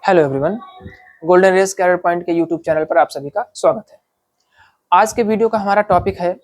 Hello everyone, golden race career point के YouTube channel पर आप सभी का स्वागत है। आज के वीडियो का हमारा टॉपिक है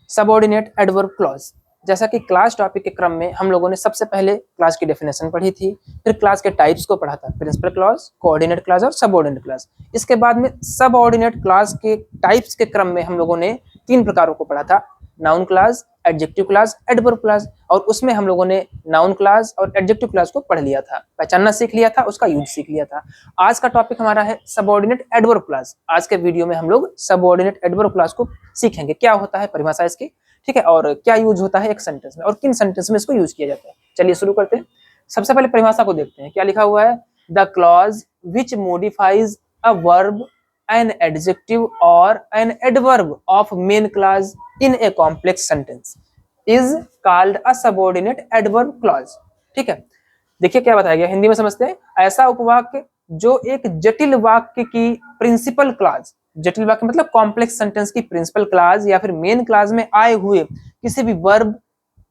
सबऑर्डिनेट एडवर्ब क्लॉज। जैसा कि क्लास टॉपिक के क्रम में हम लोगों ने सबसे पहले क्लास की डेफिनेशन पढ़ी थी, फिर क्लास के टाइप्स को पढ़ा था, प्रिंसिपल क्लॉज, कोऑर्डिनेट क्लॉज और सबऑर्डिनेट क्लॉज। इसके बाद में सबऑर्डिनेट क्लॉज के टाइप्स के क्रम में हम लोगों ने 3 प्रकारों को पढ़ा था, noun clause, adjective clause, adverb clause. और उसमें हम लोगों ने नाउन क्लॉज और एडजेक्टिव क्लॉज को पढ़ लिया था, पहचानना सीख लिया था, उसका यूज सीख लिया था। आज का टॉपिक हमारा है सबऑर्डिनेट एडवर्ब क्लॉज। आज के वीडियो में हम लोग सबऑर्डिनेट एडवर्ब क्लॉज को सीखेंगे, क्या होता है, परिभाषा इसकी, ठीक है, और क्या यूज होता है एक सेंटेंस में और किन सेंटेंस में इसको यूज किया जाता है। चलिए शुरू करते हैं। सबसे पहले परिभाषा को देखते हैं, क्या लिखा हुआ है। The clause which modifies a verb, an adjective or an adverb of main clause in a complex sentence is called a subordinate adverb clause। ठीक है, देखिए क्या बताया गया, हिंदी में समझते हैं। ऐसा उपवाक्य जो एक जटिल वाक्य की प्रिंसिपल क्लॉज, जटिल वाक्य मतलब कॉम्प्लेक्स सेंटेंस की प्रिंसिपल क्लॉज या फिर मेन क्लॉज में आए हुए किसी भी वर्ब,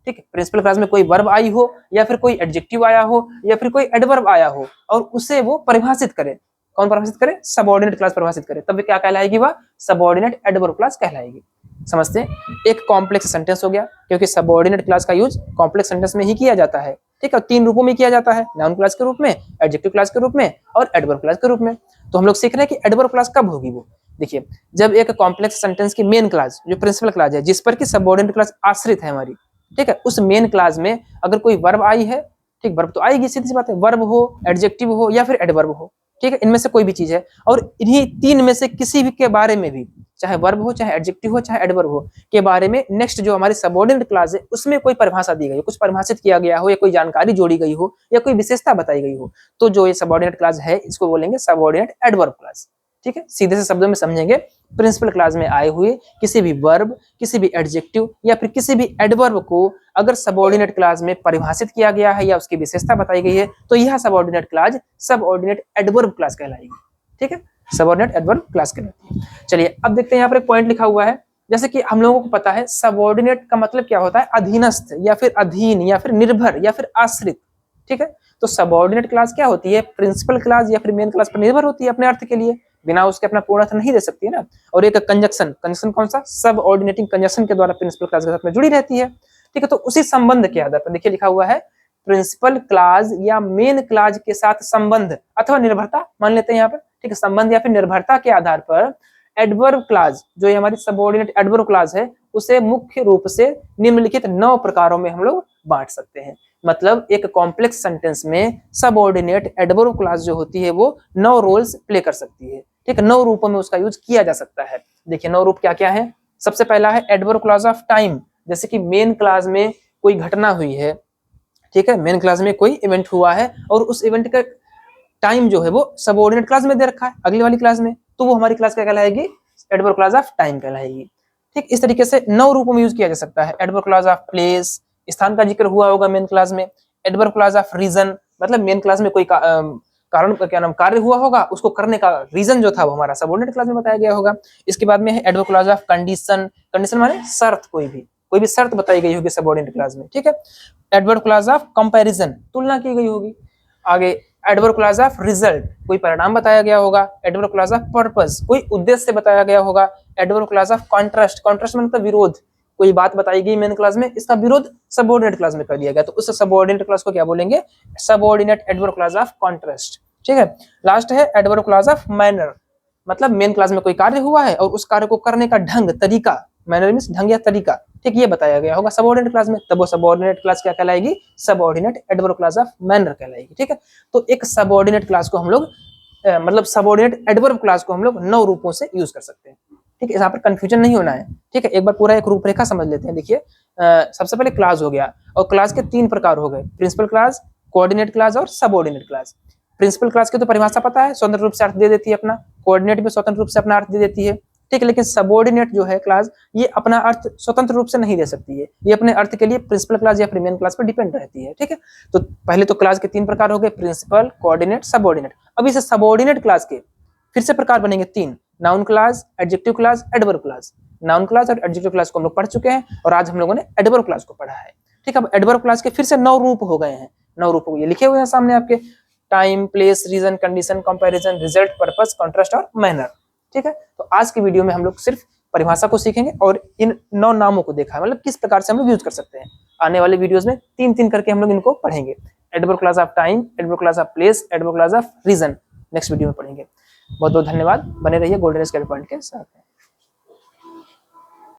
ठीक है, प्रिंसिपल क्लॉज में कोई वर्ब आई हो या फिर कोई एडजेक्टिव आया हो या फिर कोई एडवर्ब आया हो और उसे वो परिभाषित करे। कौन परिभाषित करे? सबऑर्डिनेट क्लॉज परिभाषित करे, तब क्या कहलाएगी? वह सबऑर्डिनेट एडवर्ब क्लॉज कहलाएगी। समझते हैं, एक कॉम्प्लेक्स सेंटेंस हो गया, क्योंकि सबऑर्डिनेट क्लॉज का यूज कॉम्प्लेक्स सेंटेंस में ही किया जाता है, ठीक है, 3 रूपों में किया जाता है, नाउन क्लॉज के रूप में, एडजेक्टिव क्लॉज के रूप में और एडवर्ब क्लॉज के रूप में। तो हम लोग सीख रहे हैं कि एडवर्ब क्लॉज कब होगी। वो देखिए, जब एक कॉम्प्लेक्स सेंटेंस की मेन क्लॉज जो प्रिंसिपल क्लॉज है, जिस पर की सबऑर्डिनेट क्लॉज आश्रित है हमारी, ठीक है, उस मेन क्लॉज में अगर कोई वर्ब आई है, ठीक, वर्ब तो आएगी, सीधी सी बात है, वर्ब हो, एडजेक्टिव हो या फिर एडवर्ब हो, ठीक है, इनमें से कोई भी चीज है, और इन्हीं 3 में से किसी भी के बारे में भी, चाहे वर्ब हो, चाहे एडजेक्टिव हो, चाहे एडवर्ब हो, के बारे में नेक्स्ट जो हमारी सबऑर्डिनेट क्लॉज है उसमें कोई परिभाषा दी गई हो, कुछ परिभाषित किया गया हो या कोई जानकारी जोड़ी गई हो या कोई विशेषता बताई गई हो, तो जो ये सबऑर्डिनेट क्लॉज है इसको बोलेंगे सबऑर्डिनेट एडवर्ब क्लॉज। ठीक है, सीधे से शब्दों में समझेंगे, प्रिंसिपल क्लॉज में आए हुए किसी भी वर्ब, किसी भी एडजेक्टिव या फिर किसी भी एडवर्ब को अगर सबऑर्डिनेट क्लॉज में परिभाषित किया गया है या उसकी विशेषता बताई गई है तो यह subordinate clause subordinate adverb clause कहलाएगी। ठीक है, सबऑर्डिनेट एडवर्ब क्लॉज कहलाती है। चलिए अब देखते हैं, यहाँ पर एक पॉइंट लिखा हुआ है, जैसे कि हम लोगों को पता है सबऑर्डिनेट का मतलब क्या होता है, अधीनस्थ या फिर अधीन या फिर निर्भर या फिर आश्रित। ठीक है, तो सबऑर्डिनेट क्लॉज क्या होती है, प्रिंसिपल क्लॉज या फिर मेन क्लॉज पर निर्भर होती है अपने अर्थ के लिए, बिना उसके अपना पूर्ण अर्थ नहीं दे सकती है ना। और एक कंजक्शन, कंजक्शन कौन सा, सबऑर्डिनेटिंग कंजक्शन के द्वारा प्रिंसिपल क्लॉज के साथ में जुड़ी रहती है। ठीक है, तो उसी संबंध के आधार पर देखिए लिखा हुआ है, प्रिंसिपल क्लॉज या मेन क्लॉज के साथ संबंध अथवा निर्भरता मान लेते हैं यहाँ पर, ठीक है, संबंध या फिर निर्भरता के आधार पर एडवर्ब क्लॉज जो ये हमारी सबऑर्डिनेट एडवर्ब क्लॉज है उसे मुख्य रूप से निम्नलिखित 9 प्रकारों में हम लोग बांट सकते हैं। मतलब एक कॉम्प्लेक्स सेंटेंस में सबऑर्डिनेट एडवर्ब क्लॉज जो होती है वो 9 रोल्स प्ले कर सकती है। ठीक है, 9 रूपों में उसका यूज किया जा सकता है। देखिए 9 रूप क्या क्या है। सबसे पहला है एडवर्ब क्लॉज ऑफ टाइम, जैसे कि मेन क्लॉज में कोई घटना हुई है, ठीक है, मेन क्लॉज में कोई इवेंट हुआ है और उस इवेंट का टाइम जो है वो सबऑर्डिनेट क्लॉज में दे रखा है अगली वाली क्लास में, तो वो हमारी क्लास क्या कहलाएगी, एडवर्ब क्लॉज ऑफ टाइम कहलाएगी। ठीक, इस तरीके से 9 रूपों में यूज किया जा सकता है। एडवर्ब क्लॉज ऑफ प्लेस, स्थान का जिक्र हुआ होगा मेन क्लास में। एडवर्ब क्लॉज ऑफ रीजन, मतलब मेन क्लास में कोई कारण का क्या नाम कार्य हुआ होगा, उसको करने का रीजन जो था वो हमारा सबऑर्डिनेट क्लॉज में बताया गया होगा। इसके बाद में है adverb clause of condition, condition माने शर्त, कोई भी शर्त बताई गई होगी सबऑर्डिनेट क्लॉज में। ठीक है, एडवर्ब क्लॉज ऑफ कंपैरिजन, तुलना की गई होगी। आगे एडवर्ब क्लॉज ऑफ रिजल्ट, कोई परिणाम बताया गया होगा। एडवर्ब क्लॉज ऑफ पर्पस, कोई उद्देश्य बताया गया होगा। Adverb clause of contrast, contrast मतलब विरोध, कोई बात बताई गई मेन क्लॉज में, इसका विरोध सबऑर्डिनेट क्लॉज में कर दिया गया, तो उस सबऑर्डिनेट क्लॉज को क्या बोलेंगे, subordinate adverb clause of contrast. ठीक है, लास्ट है एडवर्ब क्लॉज ऑफ मैनर, मतलब मेन क्लॉज में कोई कार्य हुआ है और उस कार्य को करने का ढंग, तरीका, मैनर मींस ढंग या तरीका, ठीक, ये बताया गया होगा सबऑर्डिनेट क्लॉज में, तब वो सबऑर्डिनेट क्लॉज क्या कहलाएगी, subordinate adverb clause of manner कहलाएगी। ठीक है, तो एक सबऑर्डिनेट क्लॉज को हम लोग मतलब सबऑर्डिनेट एडवर्ब क्लॉज को हम लोग 9 रूपों से यूज कर सकते हैं। ठीक है, यहाँ पर कंफ्यूजन नहीं होना है। ठीक है, एक बार पूरा एक रूपरेखा समझ लेते हैं। देखिए सबसे पहले क्लॉज हो गया, और क्लॉज के 3 प्रकार हो गए, प्रिंसिपल क्लॉज, कोऑर्डिनेट क्लॉज और सबऑर्डिनेट क्लॉज। प्रिंसिपल क्लॉज की तो परिभाषा पता है, स्वतंत्र रूप से अर्थ दे देती है अपना, कोऑर्डिनेट भी स्वतंत्र रूप से अपना अर्थ दे देती है। ठीक है, लेकिन सबऑर्डिनेट जो है क्लॉज ये अपना अर्थ स्वतंत्र रूप से नहीं दे सकती है, ये अपने अर्थ के लिए प्रिंसिपल क्लॉज या फिर मेन क्लॉज पर डिपेंड रहती है। ठीक है, तो पहले तो क्लॉज के 3 प्रकार हो गए, प्रिंसिपल, कोऑर्डिनेट, सबऑर्डिनेट। अब इस सबऑर्डिनेट क्लॉज के फिर से प्रकार बनेंगे 3, noun clause, adjective clause, adverb clause. Noun clause और एडजेक्टिव क्लॉज को हम लोग पढ़ चुके हैं और आज हम लोगों ने एडवर्ब क्लॉज को पढ़ा है। ठीक है, अब एडवर्ब क्लॉज के फिर से 9 रूप हो गए हैं, 9 रूप ये लिखे हुए हैं सामने आपके। Time, place, reason, condition, comparison, result, purpose, contrast और मैनर। ठीक है, तो आज की वीडियो में हम लोग सिर्फ परिभाषा को सीखेंगे और इन 9 नामों को देखा है, मतलब किस प्रकार से हम लोग यूज कर सकते हैं। आने वाले वीडियोस में 3-3 करके हम लोग इनको पढ़ेंगे। Adverb clause of time, adverb clause of place, adverb clause of reason next video में पढ़ेंगे। बहुत बहुत धन्यवाद, बने रहिए गोल्डन स्केल पॉइंट के साथ।